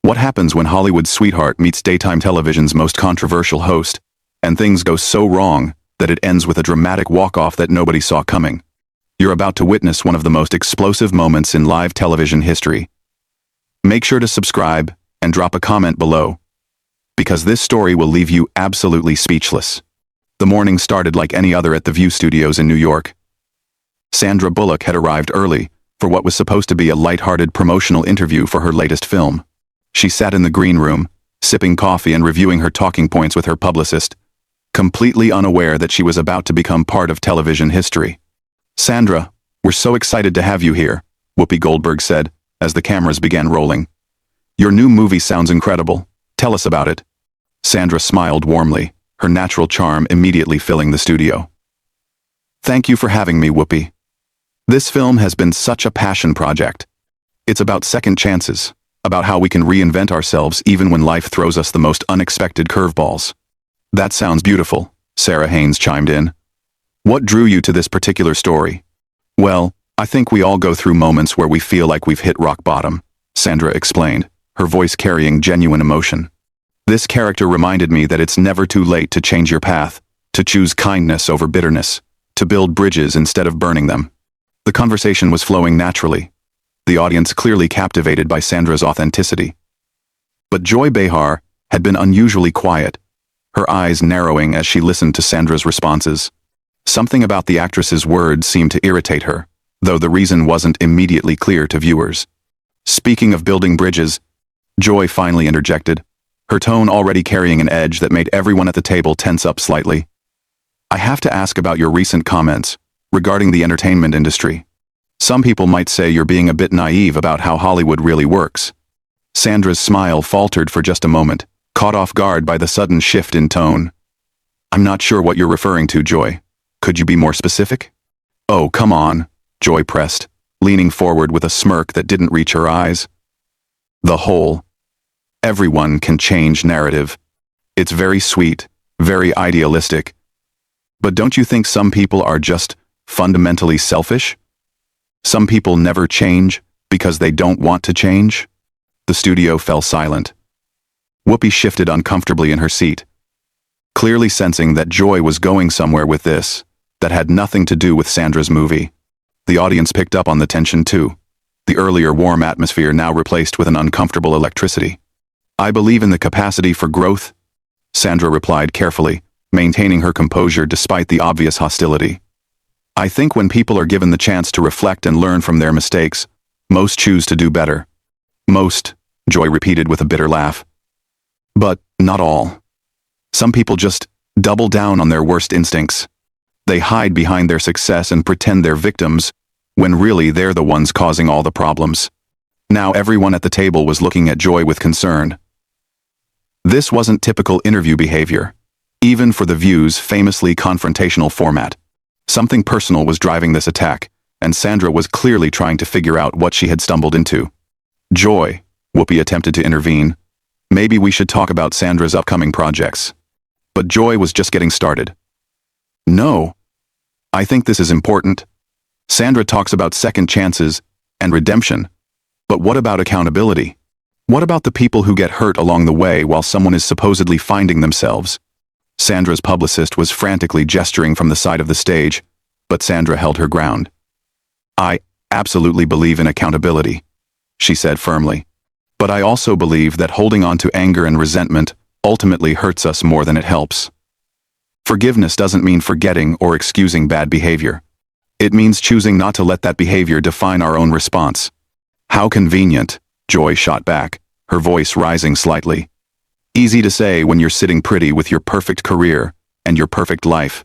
What happens when Hollywood's sweetheart meets daytime television's most controversial host, and things go so wrong that it ends with a dramatic walk-off that nobody saw coming? You're about to witness one of the most explosive moments in live television history. Make sure to subscribe and drop a comment below, because this story will leave you absolutely speechless. The morning started like any other at the View Studios in New York. Sandra Bullock had arrived early for what was supposed to be a light-hearted promotional interview for her latest film. She sat in the green room, sipping coffee and reviewing her talking points with her publicist, completely unaware that she was about to become part of television history. "Sandra, we're so excited to have you here," Whoopi Goldberg said, as the cameras began rolling. "Your new movie sounds incredible. Tell us about it." Sandra smiled warmly, her natural charm immediately filling the studio. "Thank you for having me, Whoopi. This film has been such a passion project. It's about second chances, about how we can reinvent ourselves even when life throws us the most unexpected curveballs." "That sounds beautiful," Sarah Haynes chimed in. "What drew you to this particular story?" "Well, I think we all go through moments where we feel like we've hit rock bottom," Sandra explained, her voice carrying genuine emotion. "This character reminded me that it's never too late to change your path, to choose kindness over bitterness, to build bridges instead of burning them." The conversation was flowing naturally, the audience clearly captivated by Sandra's authenticity. But Joy Behar had been unusually quiet, her eyes narrowing as she listened to Sandra's responses. Something about the actress's words seemed to irritate her, though the reason wasn't immediately clear to viewers. "Speaking of building bridges," Joy finally interjected, her tone already carrying an edge that made everyone at the table tense up slightly. "I have to ask about your recent comments regarding the entertainment industry. Some people might say you're being a bit naive about how Hollywood really works." Sandra's smile faltered for just a moment, caught off guard by the sudden shift in tone. "I'm not sure what you're referring to, Joy. Could you be more specific?" "Oh, come on," Joy pressed, leaning forward with a smirk that didn't reach her eyes. "The whole everyone can change narrative. It's very sweet, very idealistic. But don't you think some people are just fundamentally selfish? Some people never change because they don't want to change?" The studio fell silent. Whoopi shifted uncomfortably in her seat, clearly sensing that Joy was going somewhere with this that had nothing to do with Sandra's movie. The audience picked up on the tension too, the earlier warm atmosphere now replaced with an uncomfortable electricity. "I believe in the capacity for growth," Sandra replied carefully, maintaining her composure despite the obvious hostility. "I think when people are given the chance to reflect and learn from their mistakes, most choose to do better." "Most," Joy repeated with a bitter laugh. "But not all. Some people just double down on their worst instincts. They hide behind their success and pretend they're victims, when really they're the ones causing all the problems." Now everyone at the table was looking at Joy with concern. This wasn't typical interview behavior, even for The View's famously confrontational format. Something personal was driving this attack, and Sandra was clearly trying to figure out what she had stumbled into. "Joy," Whoopi attempted to intervene, "maybe we should talk about Sandra's upcoming projects." But Joy was just getting started. "No. I think this is important. Sandra talks about second chances and redemption. But what about accountability? What about the people who get hurt along the way while someone is supposedly finding themselves?" Sandra's publicist was frantically gesturing from the side of the stage, but Sandra held her ground. "I absolutely believe in accountability," she said firmly. "But I also believe that holding on to anger and resentment ultimately hurts us more than it helps. Forgiveness doesn't mean forgetting or excusing bad behavior. It means choosing not to let that behavior define our own response." "How convenient," Joy shot back, her voice rising slightly. "Easy to say when you're sitting pretty with your perfect career and your perfect life.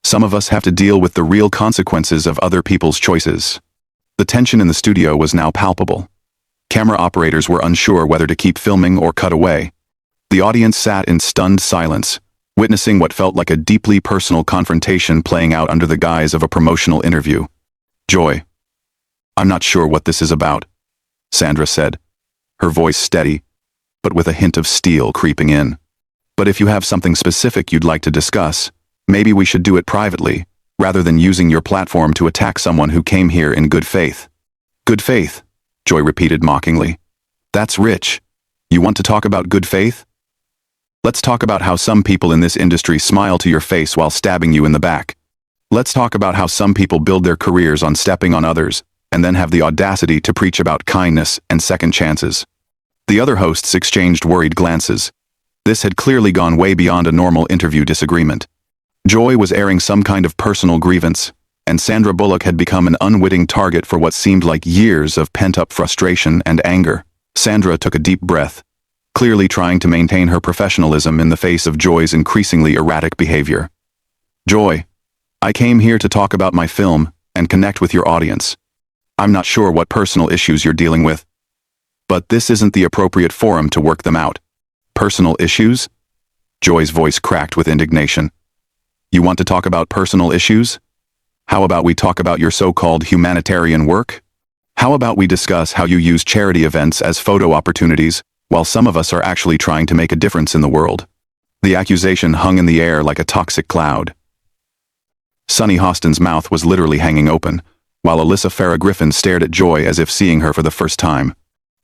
Some of us have to deal with the real consequences of other people's choices." The tension in the studio was now palpable. Camera operators were unsure whether to keep filming or cut away. The audience sat in stunned silence, witnessing what felt like a deeply personal confrontation playing out under the guise of a promotional interview. "Joy, I'm not sure what this is about," Sandra said, her voice steady, but with a hint of steel creeping in. "But if you have something specific you'd like to discuss, maybe we should do it privately, rather than using your platform to attack someone who came here in good faith." "Good faith," Joy repeated mockingly. "That's rich. You want to talk about good faith? Let's talk about how some people in this industry smile to your face while stabbing you in the back. Let's talk about how some people build their careers on stepping on others, and then have the audacity to preach about kindness and second chances. The other hosts exchanged worried glances. This had clearly gone way beyond a normal interview disagreement. Joy was airing some kind of personal grievance, and Sandra Bullock had become an unwitting target for what seemed like years of pent-up frustration and anger. Sandra took a deep breath, clearly trying to maintain her professionalism in the face of Joy's increasingly erratic behavior. Joy, I came here to talk about my film and connect with your audience. I'm not sure what personal issues you're dealing with, but this isn't the appropriate forum to work them out. Personal issues? Joy's voice cracked with indignation. You want to talk about personal issues? How about we talk about your so-called humanitarian work? How about we discuss how you use charity events as photo opportunities, while some of us are actually trying to make a difference in the world? The accusation hung in the air like a toxic cloud. Sunny Hostin's mouth was literally hanging open, while Alyssa Farah Griffin stared at Joy as if seeing her for the first time.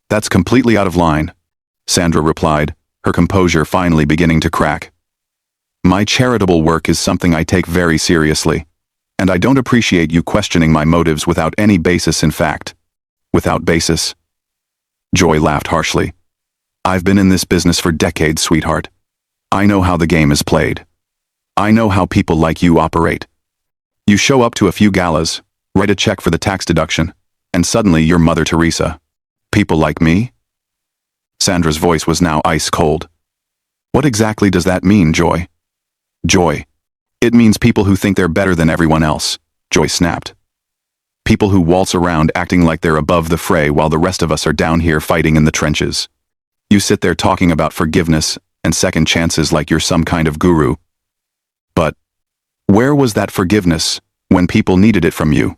That's completely out of line, Sandra replied, her composure finally beginning to crack. My charitable work is something I take very seriously, and I don't appreciate you questioning my motives without any basis in fact. Without basis? Joy laughed harshly. I've been in this business for decades, sweetheart. I know how the game is played. I know how people like you operate. You show up to a few galas, write a check for the tax deduction, and suddenly you're Mother Teresa. People like me? Sandra's voice was now ice cold. What exactly does that mean, Joy? Joy. It means people who think they're better than everyone else, Joy snapped. People who waltz around acting like they're above the fray while the rest of us are down here fighting in the trenches. You sit there talking about forgiveness and second chances like you're some kind of guru. But where was that forgiveness when people needed it from you?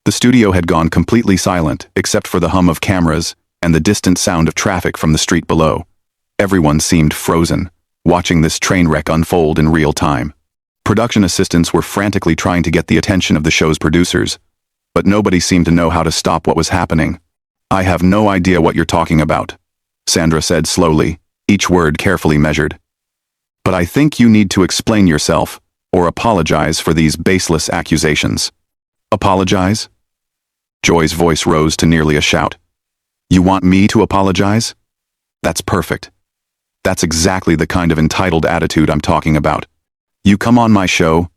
The studio had gone completely silent except for the hum of cameras and the distant sound of traffic from the street below. Everyone seemed frozen, watching this train wreck unfold in real time. Production assistants were frantically trying to get the attention of the show's producers, but nobody seemed to know how to stop what was happening. I have no idea what you're talking about, Sandra said slowly, each word carefully measured. But I think you need to explain yourself or apologize for these baseless accusations. Apologize? Joy's voice rose to nearly a shout. You want me to apologize? That's perfect. That's exactly the kind of entitled attitude I'm talking about. You come on my show,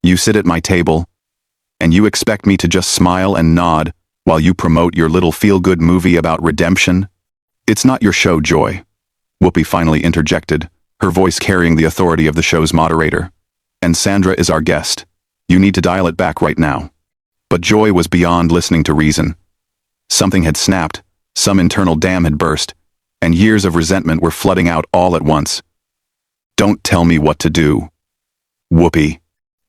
you sit at my table, and you expect me to just smile and nod while you promote your little feel-good movie about redemption? It's not your show, Joy, Whoopi finally interjected, her voice carrying the authority of the show's moderator. And Sandra is our guest. You need to dial it back right now. But Joy was beyond listening to reason. Something had snapped, some internal dam had burst, and years of resentment were flooding out all at once. Don't tell me what to do. Whoopi.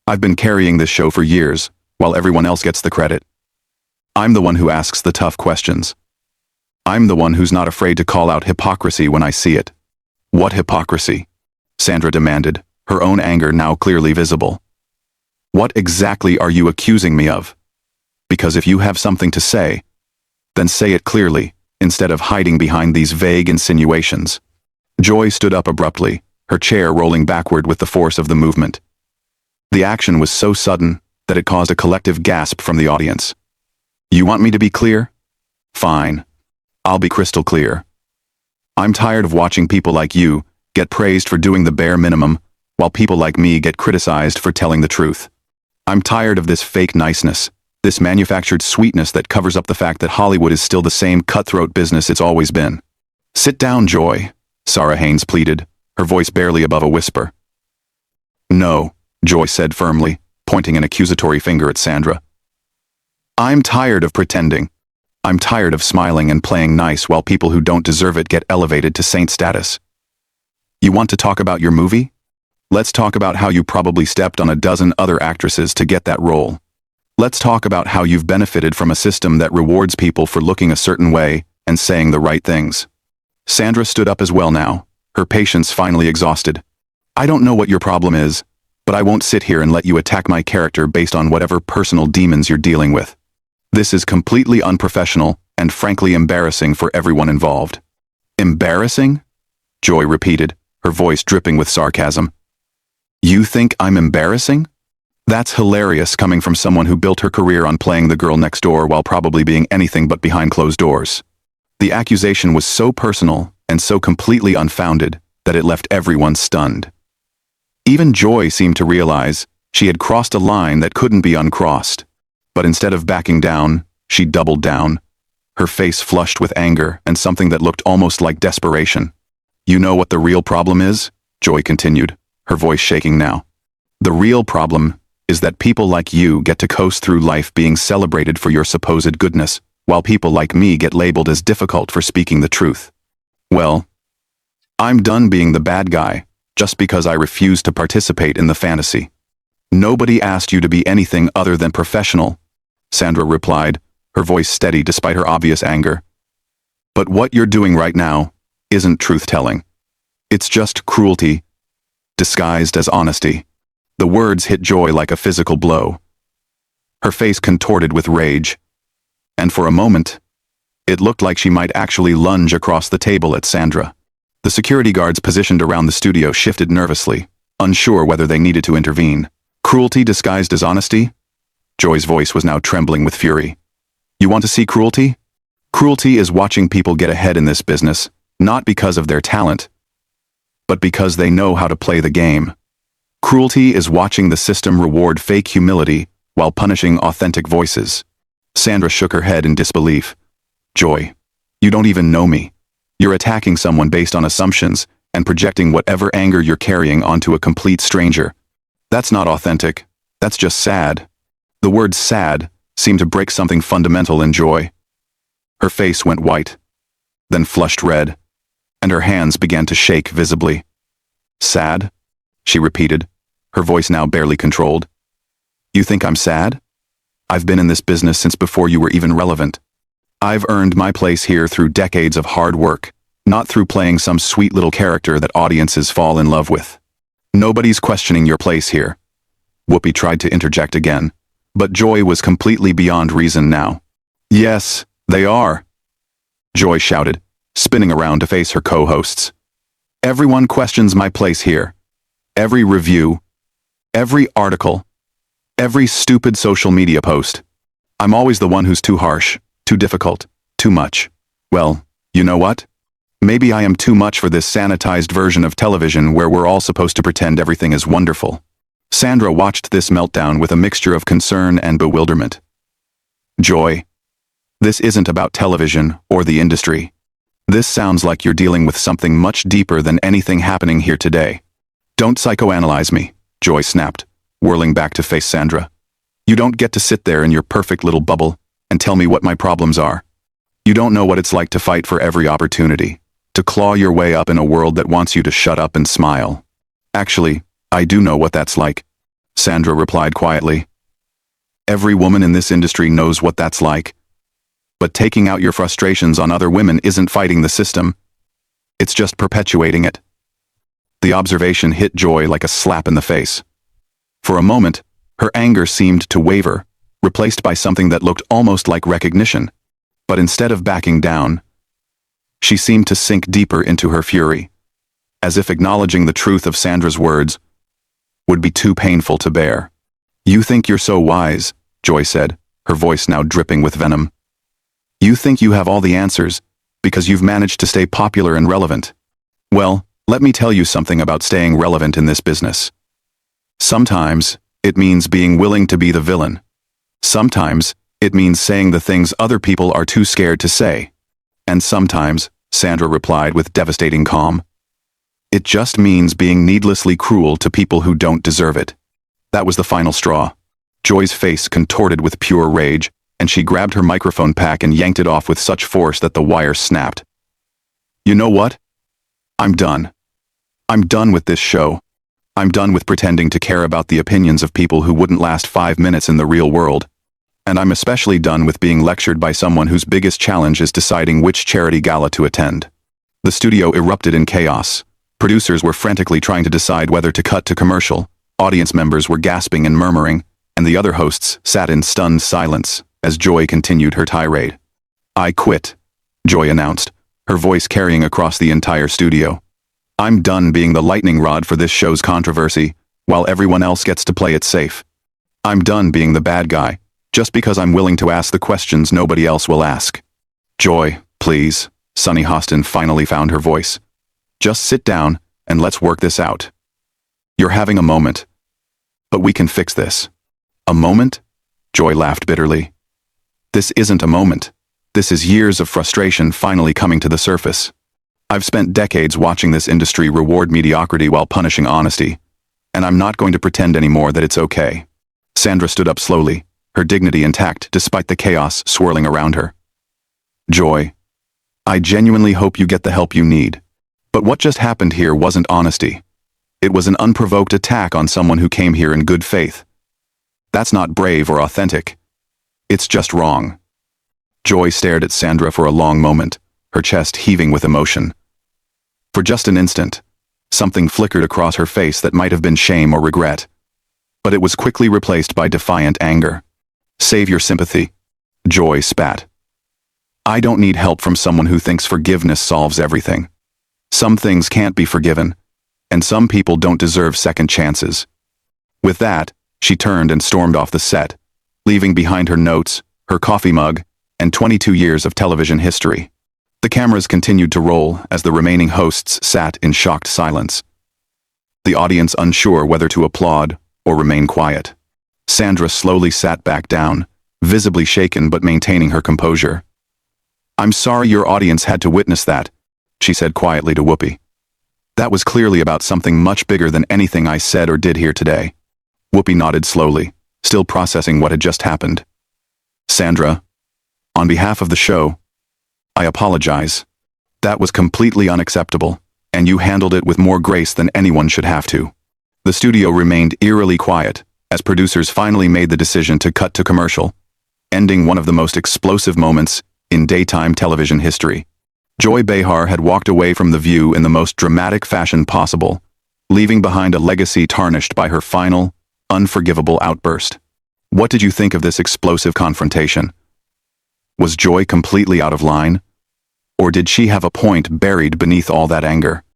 I've been carrying this show for years, while everyone else gets the credit. I'm the one who asks the tough questions. I'm the one who's not afraid to call out hypocrisy when I see it. What hypocrisy? Sandra demanded, her own anger now clearly visible. What exactly are you accusing me of? Because if you have something to say, then say it clearly, instead of hiding behind these vague insinuations. Joy stood up abruptly, her chair rolling backward with the force of the movement. The action was so sudden that it caused a collective gasp from the audience. You want me to be clear? Fine. I'll be crystal clear. I'm tired of watching people like you get praised for doing the bare minimum, while people like me get criticized for telling the truth. I'm tired of this fake niceness, this manufactured sweetness that covers up the fact that Hollywood is still the same cutthroat business it's always been. Sit down, Joy, Sarah Haynes pleaded, her voice barely above a whisper. No, Joy said firmly, pointing an accusatory finger at Sandra. I'm tired of pretending. I'm tired of smiling and playing nice while people who don't deserve it get elevated to saint status. You want to talk about your movie? Let's talk about how you probably stepped on a dozen other actresses to get that role. Let's talk about how you've benefited from a system that rewards people for looking a certain way and saying the right things. Sandra stood up as well now, her patience finally exhausted. I don't know what your problem is, but I won't sit here and let you attack my character based on whatever personal demons you're dealing with. This is completely unprofessional and frankly embarrassing for everyone involved. Embarrassing? Joy repeated, her voice dripping with sarcasm. You think I'm embarrassing? That's hilarious coming from someone who built her career on playing the girl next door while probably being anything but behind closed doors. The accusation was so personal and so completely unfounded that it left everyone stunned. Even Joy seemed to realize she had crossed a line that couldn't be uncrossed. But instead of backing down, she doubled down, her face flushed with anger and something that looked almost like desperation. You know what the real problem is? Joy continued, her voice shaking now. The real problem is that people like you get to coast through life being celebrated for your supposed goodness, while people like me get labeled as difficult for speaking the truth. Well, I'm done being the bad guy just because I refuse to participate in the fantasy. Nobody asked you to be anything other than professional, Sandra replied, her voice steady despite her obvious anger. But what you're doing right now isn't truth-telling. It's just cruelty, disguised as honesty. The words hit Joy like a physical blow. Her face contorted with rage, and for a moment, it looked like she might actually lunge across the table at Sandra. The security guards positioned around the studio shifted nervously, unsure whether they needed to intervene. Cruelty disguised as honesty? Joy's voice was now trembling with fury. You want to see cruelty? Cruelty is watching people get ahead in this business, not because of their talent, but because they know how to play the game. Cruelty is watching the system reward fake humility while punishing authentic voices. Sandra shook her head in disbelief. Joy, you don't even know me. You're attacking someone based on assumptions and projecting whatever anger you're carrying onto a complete stranger. That's not authentic. That's just sad. The word sad seemed to break something fundamental in Joy. Her face went white, then flushed red, and her hands began to shake visibly. Sad? She repeated, her voice now barely controlled. You think I'm sad? I've been in this business since before you were even relevant. I've earned my place here through decades of hard work, not through playing some sweet little character that audiences fall in love with. Nobody's questioning your place here. Whoopi tried to interject again, but Joy was completely beyond reason now. Yes, they are, Joy shouted, spinning around to face her co-hosts. Everyone questions my place here. Every review, every article, every stupid social media post. I'm always the one who's too harsh, too difficult, too much. Well, you know what? Maybe I am too much for this sanitized version of television where we're all supposed to pretend everything is wonderful. Sandra watched this meltdown with a mixture of concern and bewilderment. Joy, this isn't about television or the industry. This sounds like you're dealing with something much deeper than anything happening here today. Don't psychoanalyze me, Joy snapped, whirling back to face Sandra. You don't get to sit there in your perfect little bubble and tell me what my problems are. You don't know what it's like to fight for every opportunity, to claw your way up in a world that wants you to shut up and smile. Actually, I do know what that's like, Sandra replied quietly. Every woman in this industry knows what that's like. But taking out your frustrations on other women isn't fighting the system. It's just perpetuating it. The observation hit Joy like a slap in the face. For a moment, her anger seemed to waver, replaced by something that looked almost like recognition. But instead of backing down, she seemed to sink deeper into her fury, as if acknowledging the truth of Sandra's words would be too painful to bear. You think you're so wise, Joy said, her voice now dripping with venom. You think you have all the answers because you've managed to stay popular and relevant. Well, let me tell you something about staying relevant in this business. Sometimes it means being willing to be the villain. Sometimes it means saying the things other people are too scared to say. And sometimes, Sandra replied with devastating calm, it just means being needlessly cruel to people who don't deserve it. That was the final straw. Joy's face contorted with pure rage, and she grabbed her microphone pack and yanked it off with such force that the wire snapped. You know what? I'm done. I'm done with this show. I'm done with pretending to care about the opinions of people who wouldn't last 5 minutes in the real world. And I'm especially done with being lectured by someone whose biggest challenge is deciding which charity gala to attend. The studio erupted in chaos. Producers were frantically trying to decide whether to cut to commercial, audience members were gasping and murmuring, and the other hosts sat in stunned silence as Joy continued her tirade. I quit, Joy announced, her voice carrying across the entire studio. I'm done being the lightning rod for this show's controversy, while everyone else gets to play it safe. I'm done being the bad guy, just because I'm willing to ask the questions nobody else will ask. Joy, please, Sunny Hostin finally found her voice. Just sit down, and let's work this out. You're having a moment. But we can fix this. A moment? Joy laughed bitterly. This isn't a moment. This is years of frustration finally coming to the surface. I've spent decades watching this industry reward mediocrity while punishing honesty, and I'm not going to pretend anymore that it's okay. Sandra stood up slowly, her dignity intact despite the chaos swirling around her. Joy, I genuinely hope you get the help you need. But what just happened here wasn't honesty. It was an unprovoked attack on someone who came here in good faith. That's not brave or authentic. It's just wrong. Joy stared at Sandra for a long moment, her chest heaving with emotion. For just an instant, something flickered across her face that might have been shame or regret. But it was quickly replaced by defiant anger. Save your sympathy. Joy spat. I don't need help from someone who thinks forgiveness solves everything. Some things can't be forgiven, and some people don't deserve second chances. With that, she turned and stormed off the set, leaving behind her notes, her coffee mug, and 22 years of television history. The cameras continued to roll as the remaining hosts sat in shocked silence. The audience unsure whether to applaud or remain quiet. Sandra slowly sat back down, visibly shaken but maintaining her composure. I'm sorry your audience had to witness that, she said quietly to Whoopi. That was clearly about something much bigger than anything I said or did here today. Whoopi nodded slowly, still processing what had just happened. Sandra, on behalf of the show, I apologize. That was completely unacceptable, and you handled it with more grace than anyone should have to. The studio remained eerily quiet as producers finally made the decision to cut to commercial, ending one of the most explosive moments in daytime television history. Joy Behar had walked away from The View in the most dramatic fashion possible, leaving behind a legacy tarnished by her final, unforgivable outburst. What did you think of this explosive confrontation? Was Joy completely out of line? Or did she have a point buried beneath all that anger?